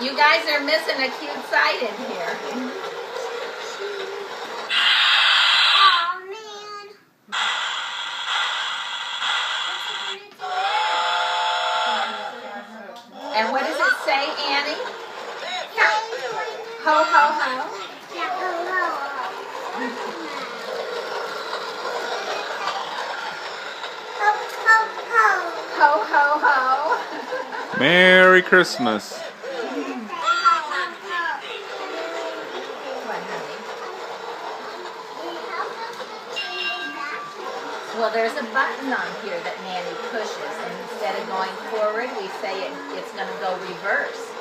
You guys are missing a cute sight in here. Oh, man. And what does it say, Annie? Ho, ho, ho. Ho, ho, ho. Merry Christmas. Well, there's a button on here that Nanny pushes, and instead of going forward, we say it's going to go reverse.